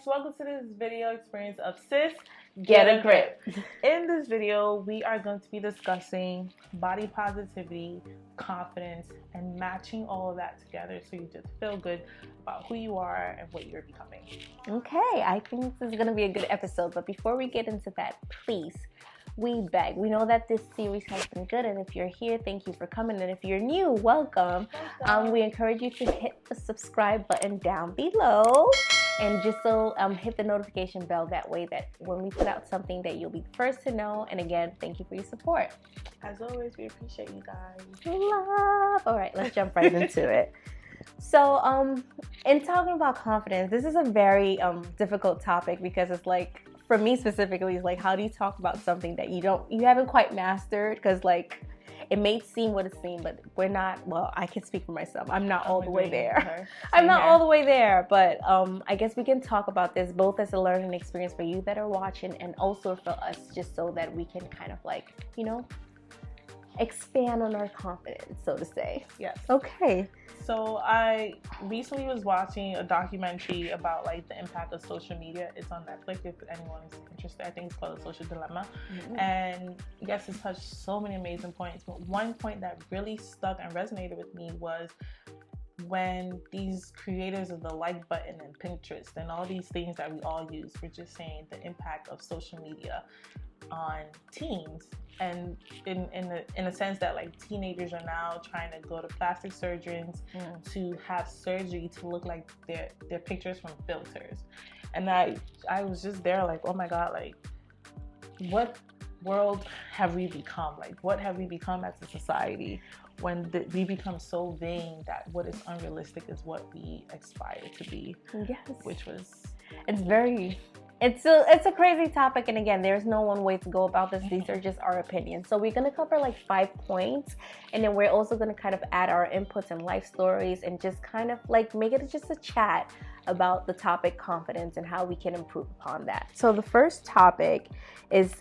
Welcome to this video experience of Sis Get a Grip. In this video, we are going to be discussing body positivity, confidence, and matching all of that together so you just feel good about who you are and what you're becoming. Okay, I think this is going to be a good episode, but before we get into that, please, we beg. We know that this series has been good, and if you're here, thank you for coming, and if you're new, welcome. We encourage you to hit the subscribe button down below. And just so hit the notification bell, that way that when we put out something that you'll be the first to know. And again, thank you for your support. As always, we appreciate you guys. Love. All right, let's jump right into it. So in talking about confidence, this is a very difficult topic because it's like, for me specifically, it's like, how do you talk about something that you haven't quite mastered? Because like, it may seem what it seems, but we're not, well, I can speak for myself. I'm not all the way there. I'm not all the way there, but I guess we can talk about this both as a learning experience for you that are watching and also for us, just so that we can kind of like, expand on our confidence, so to say. Yes. Okay. So I recently was watching a documentary about like the impact of social media. It's on Netflix if anyone's interested. I think it's called The Social Dilemma. Mm-hmm. And yes, it touched so many amazing points. But one point that really stuck and resonated with me was when these creators of the like button and Pinterest and all these things that we all use were just saying the impact of social media on teens, and in a sense that like teenagers are now trying to go to plastic surgeons to have surgery to look like their pictures from filters. And I was just there like, oh my god, like what world have we become? Like what have we become as a society when we become so vain that what is unrealistic is what we aspire to be? Yes. Which was, it's a crazy topic, and again, there's no one way to go about this. These are just our opinions. So we're going to cover like 5 points, and then we're also going to kind of add our inputs and life stories and just kind of like make it just a chat about the topic confidence and how we can improve upon that. So the first topic is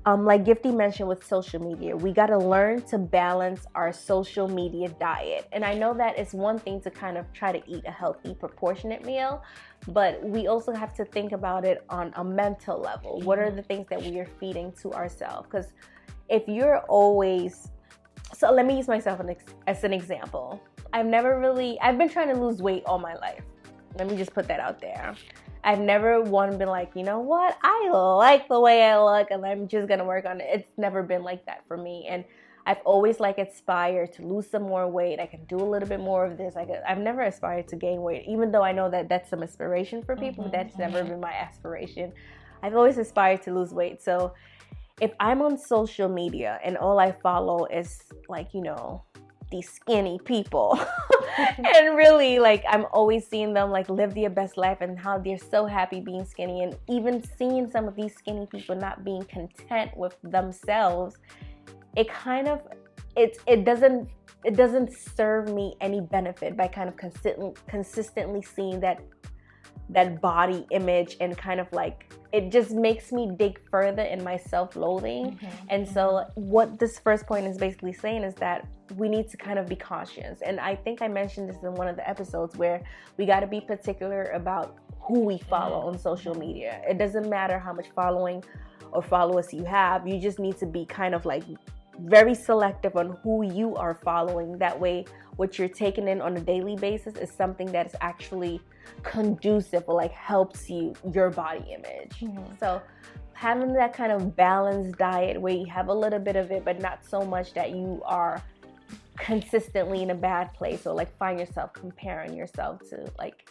like Gifty mentioned with social media, we got to learn to balance our social media diet. And I know that it's one thing to kind of try to eat a healthy, proportionate meal, but we also have to think about it on a mental level. What are the things that we are feeding to ourselves? Because if you're always, so let me use myself as an example. I've been trying to lose weight all my life. Let me just put that out there. I've never been like, you know what, I like the way I look and I'm just going to work on it. It's never been like that for me. And I've always like aspired to lose some more weight. I can do a little bit more of this. I've never aspired to gain weight, even though I know that that's some inspiration for people, but that's never been my aspiration. I've always aspired to lose weight. So if I'm on social media and all I follow is like, these skinny people and really like I'm always seeing them like live their best life and how they're so happy being skinny, and even seeing some of these skinny people not being content with themselves, it kind of it doesn't serve me any benefit by kind of consistently seeing that body image, and kind of like it just makes me dig further in my self-loathing. And so what this first point is basically saying is that we need to kind of be conscious. And I think I mentioned this in one of the episodes where we got to be particular about who we follow on social media. It doesn't matter how much following or followers you have. You just need to be kind of like very selective on who you are following. That way, what you're taking in on a daily basis is something that is actually conducive or like helps your body image. So having that kind of balanced diet where you have a little bit of it, but not so much that you are consistently in a bad place, or like find yourself comparing yourself to like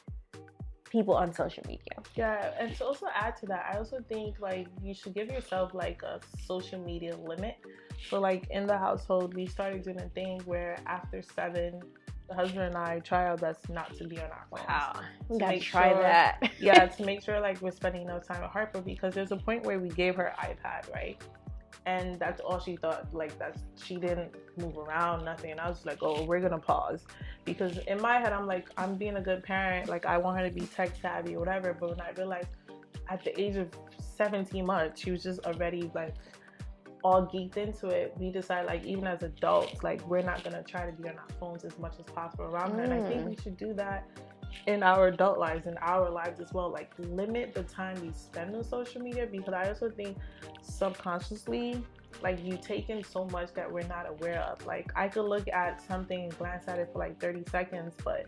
people on social media. Yeah, and to also add to that, I also think like you should give yourself like a social media limit. So like in the household, we started doing a thing where after 7, the husband and I try our best not to be on our phones. Wow, we gotta try that. Yeah, to make sure like we're spending enough time with Harper, because there's a point where we gave her iPad, right? And that's all she thought. Like, she didn't move around, nothing. And I was like, oh, we're gonna pause, because in my head I'm like, I'm being a good parent, like I want her to be tech savvy or whatever. But when I realized at the age of 17 months she was just already like all geeked into it, we decided, like, even as adults, like, we're not gonna try to be on our phones as much as possible around her. And I think we should do that in our adult lives, in our lives as well. Like, limit the time we spend on social media, because I also think subconsciously, like, you take in so much that we're not aware of. Like, I could look at something and glance at it for like 30 seconds, but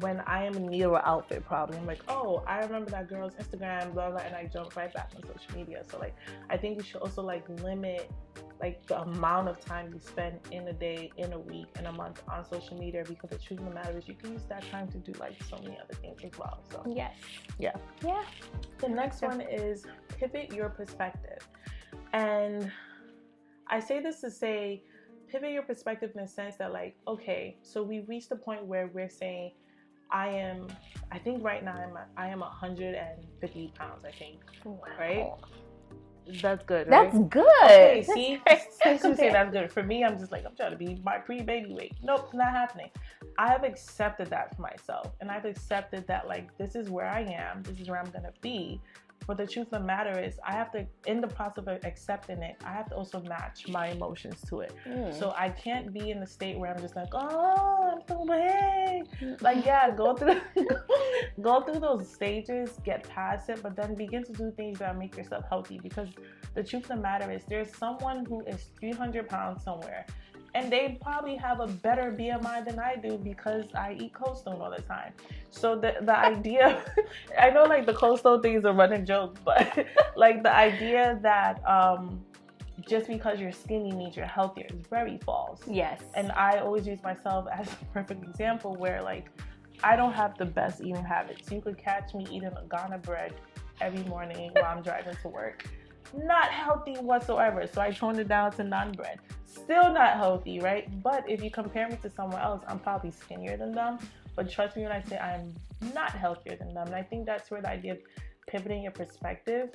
when I am in need of an outfit probably, I'm like, oh, I remember that girl's Instagram, blah, blah, and I jump right back on social media. So, like, I think we should also, like, limit, like, the amount of time you spend in a day, in a week, in a month on social media, because the truth of the matter is you can use that time to do, like, so many other things as well. So, yes. Yeah. Yeah. The next one is pivot your perspective. And I say this to say, pivot your perspective in the sense that, like, okay, so we've reached the point where we're saying, I think right now I am 150 pounds, I think, right? That's good, right? That's good. Okay, see? Since you say that's good. For me, I'm just like, I'm trying to be my pre-baby weight. Nope, not happening. I have accepted that for myself. And I've accepted that, like, this is where I am. This is where I'm going to be. But the truth of the matter is, I have to, in the process of accepting it, I have to also match my emotions to it. So I can't be in the state where I'm just like, oh, I'm so big. Like, yeah, go through those stages, get past it, but then begin to do things that make yourself healthy. Because the truth of the matter is, there's someone who is 300 pounds somewhere, and they probably have a better BMI than I do because I eat Cold Stone all the time. So the idea, I know, like, the Cold Stone thing is a running joke, but like, the idea that just because you're skinny means you're healthier is very false. Yes. And I always use myself as a perfect example where, like, I don't have the best eating habits. You could catch me eating a Ghana bread every morning while I'm driving to work. Not healthy whatsoever. So I toned it down to naan bread. Still not healthy, right? But if you compare me to someone else, I'm probably skinnier than them. But trust me when I say I'm not healthier than them. And I think that's where the idea of pivoting your perspective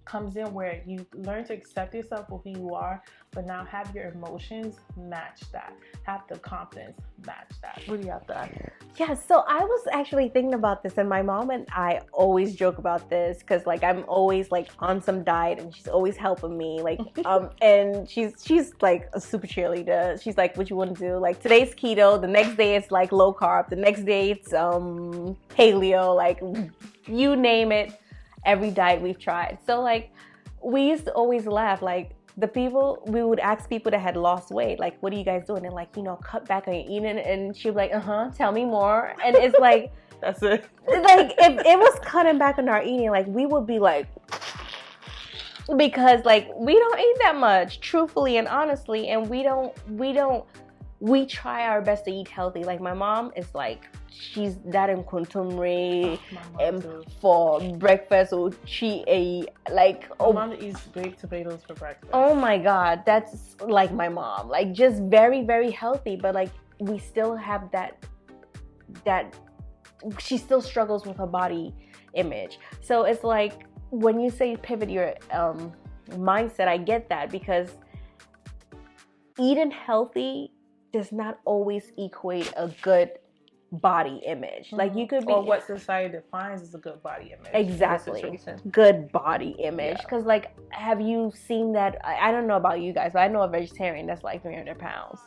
comes in, where you learn to accept yourself for who you are, but now have your emotions match that. Have the confidence match that. What do you have to add? Yeah, so I was actually thinking about this, and my mom and I always joke about this, because, like, I'm always, like, on some diet, and she's always helping me, like, and she's like a super cheerleader. She's like, what you want to do? Like, today's keto, the next day it's like low carb, the next day it's paleo, like, you name it. Every diet we've tried. So, like, we used to always laugh, like, we would ask people that had lost weight, like, what are you guys doing? And, like, you know, cut back on your eating. And she'd be like, tell me more. And it's like, that's it. Like, if it was cutting back on our eating, like, we would be like, because, like, we don't eat that much, truthfully and honestly. And we try our best to eat healthy. Like, my mom is like, she's that in contemporary for breakfast, or she like, my mom eats baked tomatoes for breakfast. Oh my god, that's like my mom, like, just very, very healthy. But, like, we still have that she still struggles with her body image. So it's like, when you say pivot your mindset, I get that, because eating healthy does not always equate a good body image. Like, you could be, or what society defines as a good body image. Exactly. Good body image. Because, like, have you seen that? I don't know about you guys, but I know a vegetarian that's like 300 pounds.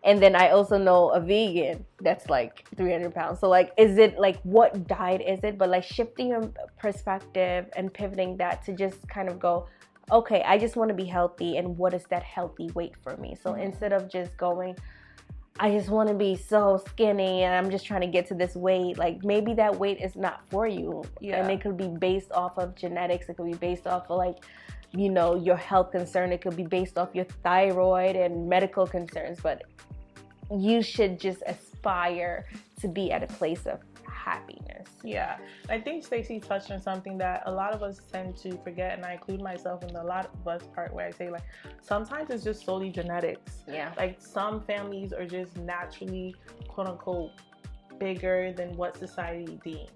And then I also know a vegan that's like 300 pounds. So, like, is it, like, what diet is it? But, like, shifting your perspective and pivoting that to just kind of go, okay, I just want to be healthy, and what is that healthy weight for me? So instead of just going, I just want to be so skinny and I'm just trying to get to this weight, like, maybe that weight is not for you. And it could be based off of genetics. It could be based off of, like, you know, your health concern. It could be based off your thyroid and medical concerns. But you should just aspire to be at a place of happiness. Yeah, I think Stacey touched on something that a lot of us tend to forget, and I include myself in the lot of us part, where I say, like, sometimes it's just solely genetics. Like, some families are just naturally, quote unquote, bigger than what society deems.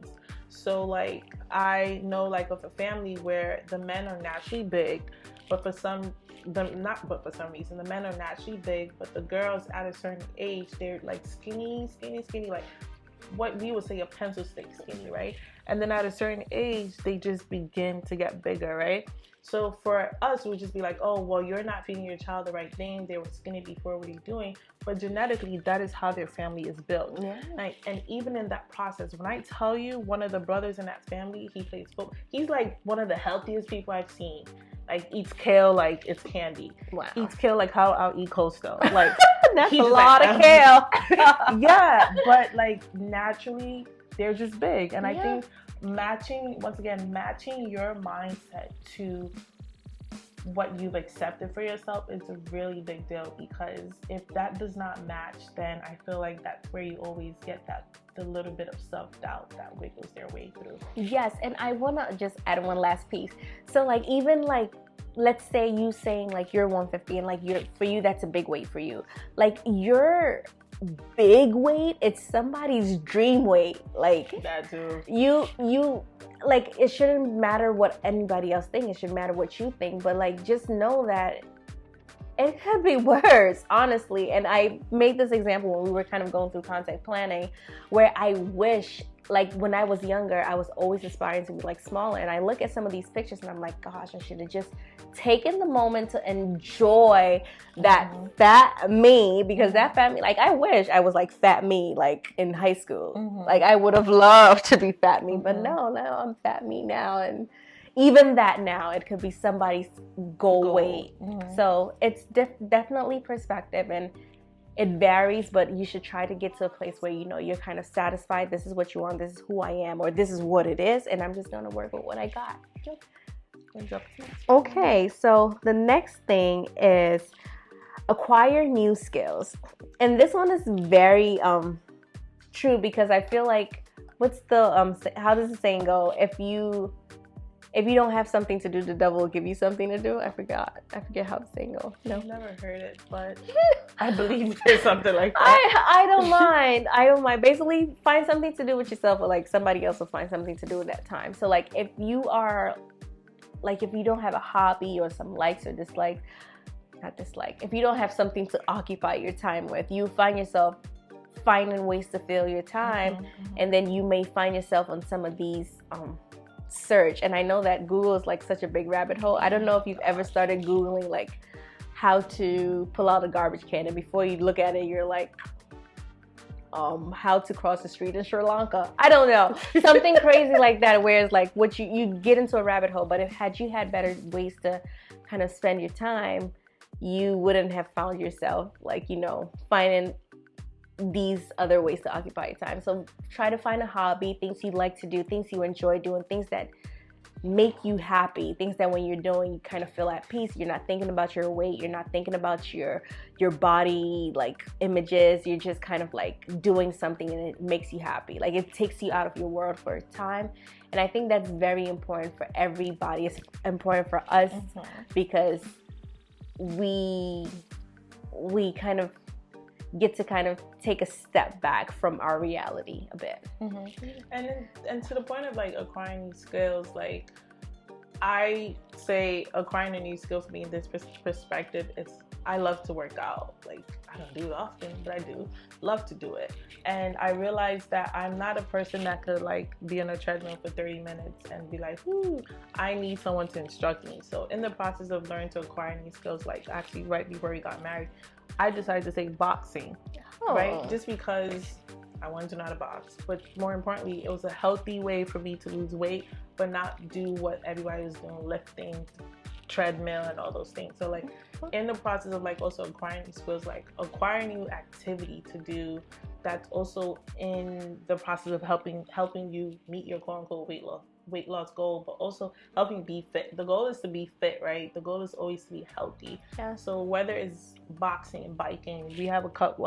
So, like, I know, like, of a family where the men are naturally big, but for some reason, the men are naturally big, but the girls at a certain age, they're like skinny, like what we would say a pencil stick skinny, right? And then at a certain age, they just begin to get bigger, right? So for us, it would just be like, oh, well, you're not feeding your child the right thing. They were skinny before. What are you doing? But genetically, that is how their family is built. Yeah. Like, and even in that process, when I tell you, one of the brothers in that family, he plays football. He's like one of the healthiest people I've seen. Like, eats kale like it's candy. Wow. Eats kale like how I'll eat coastal. Like, that's a lot of kale. Yeah, but like naturally, they're just big. And I think matching your mindset to what you've accepted for yourself is a really big deal, because if that does not match, then I feel like that's where you always get the little bit of self-doubt that wiggles their way through. Yes, and I want to just add one last piece. So like, even like, let's say you saying like you're 150 and like for you that's a big weight for you. Like, your big weight, it's somebody's dream weight. Like, that too. You like, it shouldn't matter what anybody else thinks, it should matter what you think. But like, just know that it could be worse, honestly. And I made this example when we were kind of going through content planning, where I wish, like, when I was younger, I was always aspiring to be like smaller. And I look at some of these pictures and I'm like, gosh, I should have just taken the moment to enjoy that fat me, because that fat me, like, I wish I was like fat me, like in high school. Like, I would have loved to be fat me, but no, I'm fat me now. And even that now, it could be somebody's goal weight. So it's definitely perspective, and it varies, but you should try to get to a place where, you know, you're kind of satisfied. This is what you want. This is who I am, or this is what it is. And I'm just going to work with what I got. Okay, so the next thing is acquire new skills. And this one is very true, because I feel like, what's the how does the saying go? If you don't have something to do, the devil will give you something to do. I forget how the saying goes. No, I've never heard it, but I believe there's something like that. I don't mind. I don't mind. Basically, find something to do with yourself, or like somebody else will find something to do at that time. So like, if you don't have a hobby or some likes or dislikes, if you don't have something to occupy your time with, you find yourself finding ways to fill your time, and then you may find yourself on some of these search. And I know that Google is like such a big rabbit hole. I don't know if you've ever started Googling like how to pull out a garbage can, and before you look at it, you're like, how to cross the street in Sri Lanka. I don't know. Something crazy like that, where it's like, what you get into a rabbit hole. But had you had better ways to kind of spend your time, you wouldn't have found yourself like, you know, finding these other ways to occupy your time. So try to find a hobby, things you like to do, things you enjoy doing, things that make you happy, things that when you're doing, you kind of feel at peace. You're not thinking about your weight, you're not thinking about your body like images, you're just kind of like doing something and it makes you happy. Like, it takes you out of your world for a time. And I think that's very important for everybody. It's important for us because we kind of get to kind of take a step back from our reality a bit. And to the point of like acquiring new skills, like I say acquiring a new skill for me in this perspective is, I love to work out. Like, I don't do it often, but I do love to do it. And I realized that I'm not a person that could like be on a treadmill for 30 minutes and be like, whoo, I need someone to instruct me. So in the process of learning to acquire new skills, like actually right before we got married, I decided to take boxing, right? Just because I wanted to know how to box. But more importantly, it was a healthy way for me to lose weight, but not do what everybody was doing, lifting, treadmill, and all those things. So like in the process of like also acquiring new skills, like acquiring new activity to do, that's also in the process of helping you meet your quote unquote weight loss goal, but also helping be fit. The goal is to be fit, right? The goal is always to be healthy. Yeah. So whether it's boxing and biking, we have a couple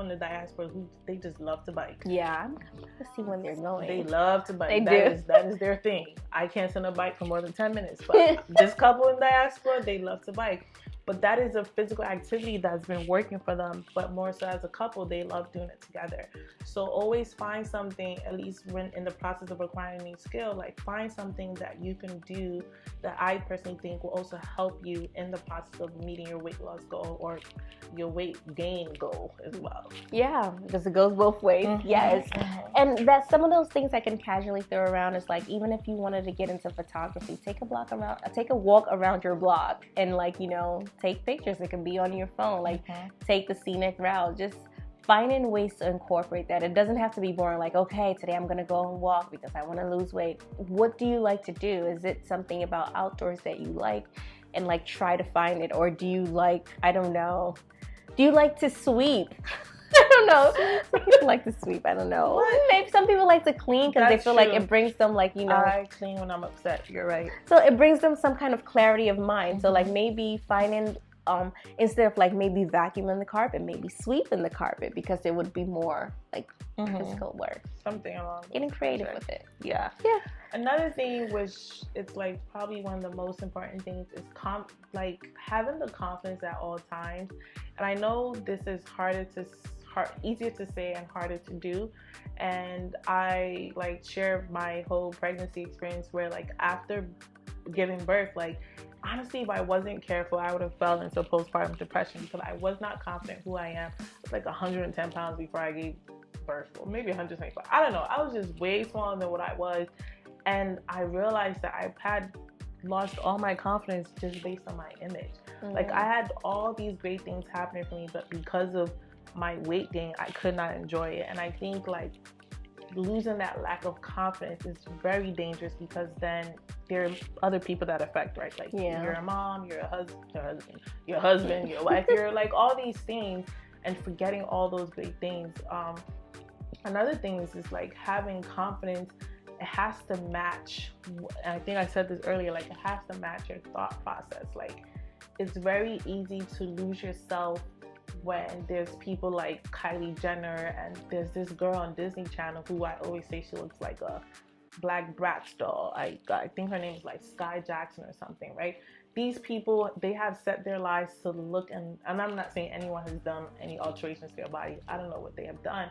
in the diaspora who they just love to bike. Yeah, I'm gonna see when they're going. They love to bike. That is their thing. I can't send a bike for more than 10 minutes, but this couple in diaspora, they love to bike. but that is a physical activity that's been working for them. But more so as a couple, they love doing it together. So always find something, at least when in the process of acquiring new skill, like find something that you can do that I personally think will also help you in the process of meeting your weight loss goal or your weight gain goal as well. Yeah, because it goes both ways. Yes. And that some of those things I can casually throw around is like, even if you wanted to get into photography, take a walk around your block and like, you know, take pictures. It can be on your phone, like take the scenic route. Just finding ways to incorporate that. It doesn't have to be boring, like, okay, today I'm gonna go and walk because I want to lose weight. What do you like to do? Is it something about outdoors that you like and like try to find it? Or do you like, I don't know, do you like to sweep? I don't know. Some people like to sweep. I don't know. Maybe some people like to clean because they feel like it brings them, like, you know. I clean when I'm upset. You're right. So it brings them some kind of clarity of mind. So like maybe finding, instead of like maybe vacuuming the carpet, maybe sweeping the carpet because it would be more like physical work. Something along. Getting creative with it. Yeah. Yeah. Another thing, which it's like probably one of the most important things, is like having the confidence at all times. And I know this is easier to say and harder to do. And I like share my whole pregnancy experience where like after giving birth, like honestly, if I wasn't careful, I would have fell into postpartum depression because I was not confident who I am. I was like 110 pounds before I gave birth, or maybe 125. I don't know. I was just way smaller than what I was. And I realized that I had lost all my confidence just based on my image. Like I had all these great things happening for me, but because of my weight gain, I could not enjoy it. And I think like losing that lack of confidence is very dangerous because then there are other people that affect, right? Like you're a mom, you're a your husband, your wife, you're like all these things and forgetting all those great things. Another thing is like having confidence. It has to match, and I think I said this earlier, like it has to match your thought process. Like it's very easy to lose yourself when there's people like Kylie Jenner and there's this girl on Disney Channel who I always say she looks like a black Bratz doll. I think her name is like Sky Jackson or something, right? These people, they have set their lives to look, and I'm not saying anyone has done any alterations to their body. I don't know what they have done,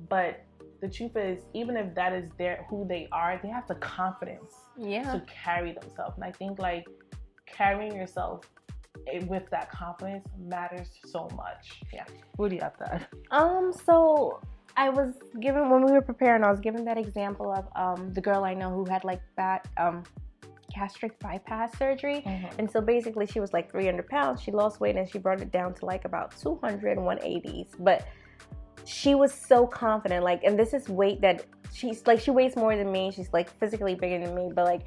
but the truth is, even if that is who they are, they have the confidence to carry themselves. And I think like carrying yourself with that confidence matters so much. Yeah. What do you have to add? So I was given, when we were preparing, I was given that example of the girl I know who had like bad gastric bypass surgery. And so basically she was like 300 pounds. She lost weight and she brought it down to like about 200 and 180s. But she was so confident, like, and this is weight that she's like, she weighs more than me. She's like physically bigger than me, but like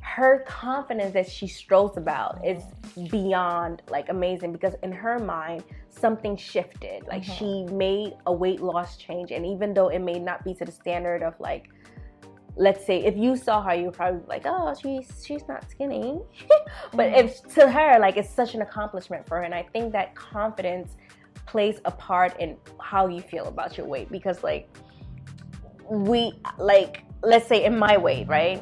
her confidence that she strolls about is beyond like amazing because in her mind something shifted. Like she made a weight loss change, and even though it may not be to the standard of like, let's say if you saw her, you're probably like, oh, she's not skinny. But if to her, like, it's such an accomplishment for her. And I think that confidence plays a part in how you feel about your weight, because like let's say in my weight, right?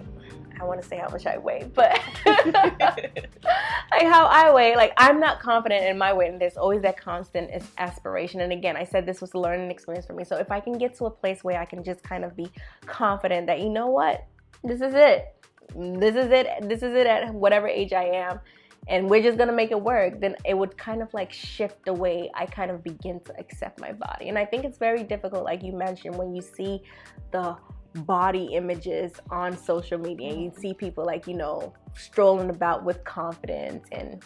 I want to say how much I weigh, but like how I weigh, like I'm not confident in my weight, and there's always that constant aspiration. And again, I said this was a learning experience for me. So if I can get to a place where I can just kind of be confident that, you know what, this is it at whatever age I am, and we're just gonna make it work, then it would kind of like shift the way I kind of begin to accept my body. And I think it's very difficult, like you mentioned, when you see the body images on social media and you see people like, you know, strolling about with confidence, and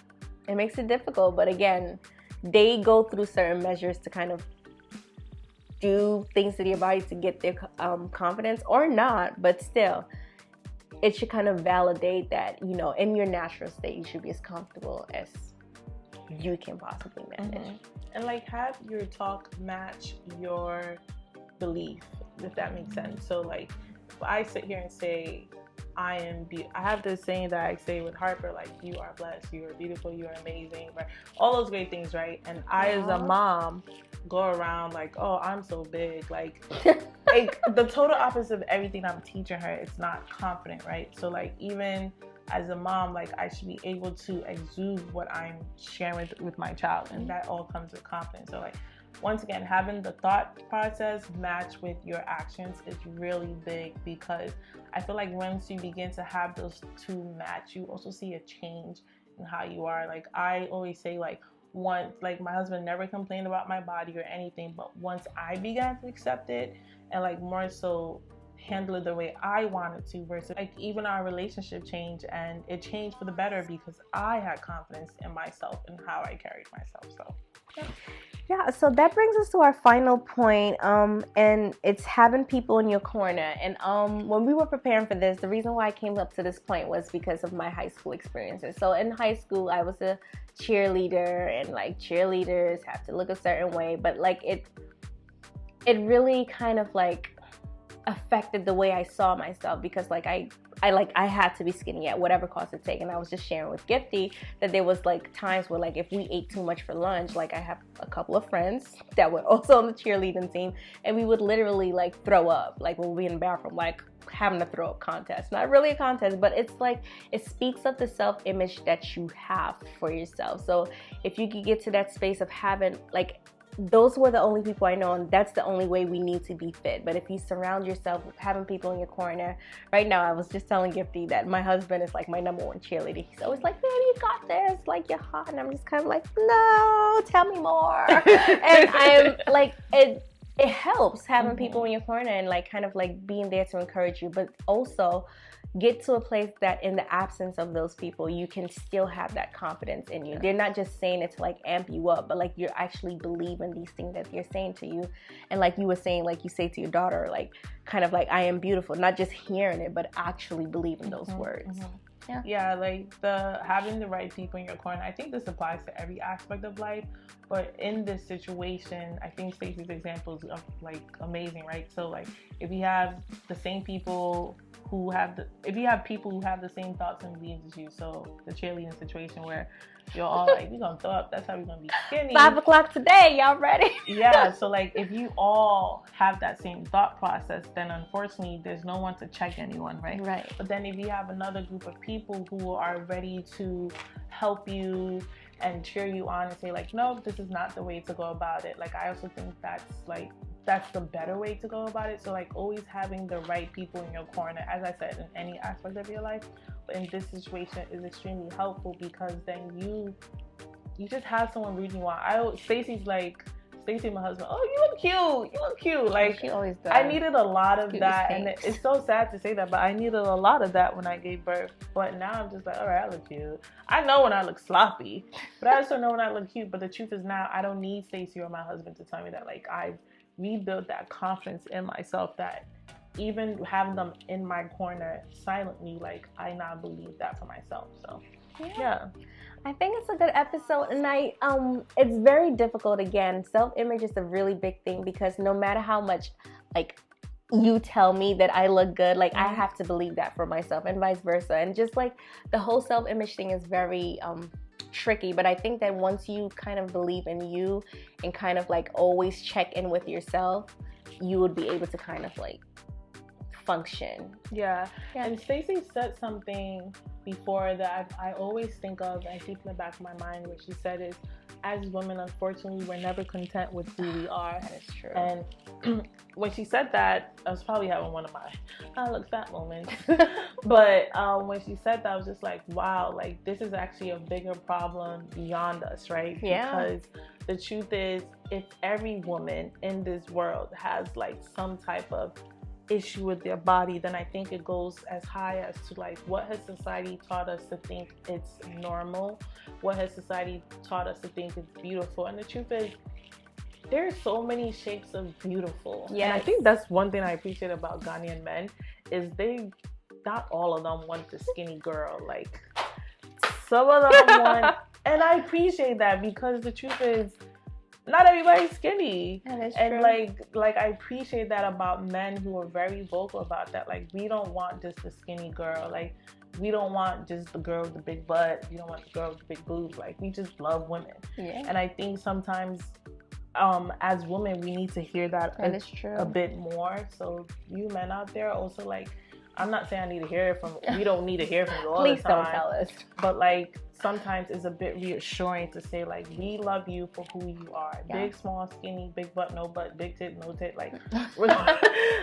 it makes it difficult. But again, they go through certain measures to kind of do things to their body to get their confidence, or not, but still it should kind of validate that, you know, in your natural state you should be as comfortable as you can possibly manage. And like have your talk match your belief, if that makes sense. So like if I sit here and say I have this saying that I say with Harper, like, you are blessed, you are beautiful, you are amazing, right? All those great things, right? And I as a mom go around like, oh, I'm so big, like like the total opposite of everything I'm teaching her. It's not confident, right? So like even as a mom, like I should be able to exude what I'm sharing with my child, and that all comes with confidence. So like, once again, having the thought process match with your actions is really big, because I feel like once you begin to have those two match, you also see a change in how you are. Like I always say, like once, like my husband never complained about my body or anything, but once I began to accept it and like more so handle it the way I wanted to, versus like even our relationship changed, and it changed for the better because I had confidence in myself and how I carried myself. So yeah, so that brings us to our final point, and it's having people in your corner. And when we were preparing for this, the reason why I came up to this point was because of my high school experiences. So in high school, I was a cheerleader, and like cheerleaders have to look a certain way, but like it really kind of like affected the way I saw myself, because like I had to be skinny at whatever cost it take. And I was just sharing with Gifty that there was like times where like if we ate too much for lunch, like I have a couple of friends that were also on the cheerleading team, and we would literally like throw up, like when we in the bathroom, like having a throw up contest. Not really a contest, but it's like it speaks of the self-image that you have for yourself. So if you could get to that space of having like, those were the only people I know, and that's the only way we need to be fit. But if you surround yourself with having people in your corner, right now I was just telling Gifty that my husband is like my number one cheerleader. He's always like, "Man, you got this, like you're hot," and I'm just kind of like, "No, tell me more." And I'm like, it helps having people in your corner and like kind of like being there to encourage you, but also get to a place that in the absence of those people, you can still have that confidence in you. They're not just saying it to like amp you up, but like you're actually believing these things that they're saying to you. And like you were saying, like you say to your daughter, like kind of like, I am beautiful, not just hearing it, but actually believing those words. Yeah, like having the right people in your corner. I think this applies to every aspect of life, but in this situation, I think Stacey's example is like amazing, right? So like if you have the same people who have if you have people who have the same thoughts and beliefs as you, so the cheerleading situation where you're all like, we're gonna throw up, that's how we're gonna be skinny. 5 o'clock today, y'all ready? Yeah, so like if you all have that same thought process, then unfortunately there's no one to check anyone, right? Right. But then if you have another group of people who are ready to help you and cheer you on and say like, no, this is not the way to go about it, like I also think that's the better way to go about it. So like always having the right people in your corner, as I said, in any aspect of your life, but in this situation is extremely helpful, because then you just have someone reading you on. Stacey, my husband, oh, you look cute. Like she always does. I needed a lot of that, and it's so sad to say that, but I needed a lot of that when I gave birth. But now I'm just like, all right, I look cute. I know when I look sloppy, but I also know when I look cute. But the truth is now I don't need Stacey or my husband to tell me that. Like I've rebuilt that confidence in myself, that even having them in my corner silently, like I now believe that for myself. So yeah. I think it's a good episode, and it's very difficult. Again, self-image is a really big thing, because no matter how much like you tell me that I look good, like I have to believe that for myself, and vice versa. And just like the whole self-image thing is very tricky, but I think that once you kind of believe in you and kind of like always check in with yourself, you would be able to kind of like function. Yeah. And Stacey said something before that I always think of and keep in the back of my mind, where she said is, as women, unfortunately, we're never content with who we are. That is true. And when she said that, I was probably having one of my I look fat moments. But when she said that, I was just like, wow, like this is actually a bigger problem beyond us, right? Yeah. Because the truth is, if every woman in this world has like some type of issue with their body, then I think it goes as high as to like, what has society taught us to think it's normal? What has society taught us to think it's beautiful? And the truth is, there's so many shapes of beautiful. Yeah, and I think that's one thing I appreciate about Ghanaian men, is not all of them want the skinny girl. Like some of them want, and I appreciate that, because the truth is, not everybody's skinny. That is and true. like I appreciate that about men who are very vocal about that. Like we don't want just the skinny girl. Like we don't want just the girl with the big butt. We don't want the girl with the big boobs. Like we just love women. Yeah. And I think sometimes as women we need to hear that is true. a bit more. So you men out there also, like I'm not saying I need to hear it from, we don't need to hear from you all Please the time. don't tell us. But like, sometimes it's a bit reassuring to say like, we love you for who you are. Yeah. Big, small, skinny, big butt, no butt, big tit, no tit. Like,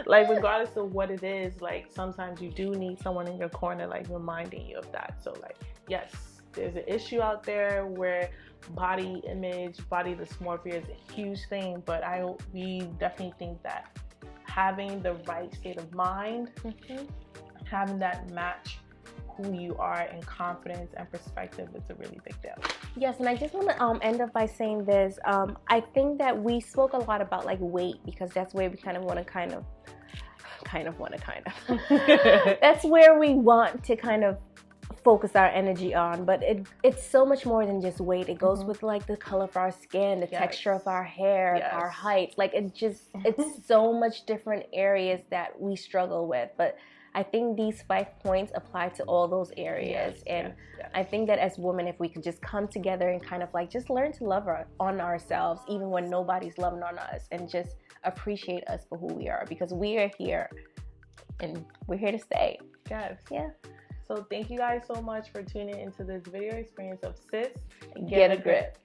like regardless of what it is, like sometimes you do need someone in your corner, like reminding you of that. So like, yes, there's an issue out there where body image, body dysmorphia is a huge thing, but we definitely think that having the right state of mind, having that match who you are in confidence and perspective is a really big deal. Yes, and I just want to end up by saying this. I think that we spoke a lot about like weight, because that's where we kind of want to that's where we want to kind of focus our energy on, but it's so much more than just weight. It goes with like the color of our skin, the texture of our hair, our height. Like it's so much different areas that we struggle with, but I think these 5 points apply to all those areas. I think that as women, if we could just come together and kind of like just learn to love on ourselves, even when nobody's loving on us, and just appreciate us for who we are, because we are here and we're here to stay. Yes. Yeah. So thank you guys so much for tuning into this video experience of Sis Get a Grip.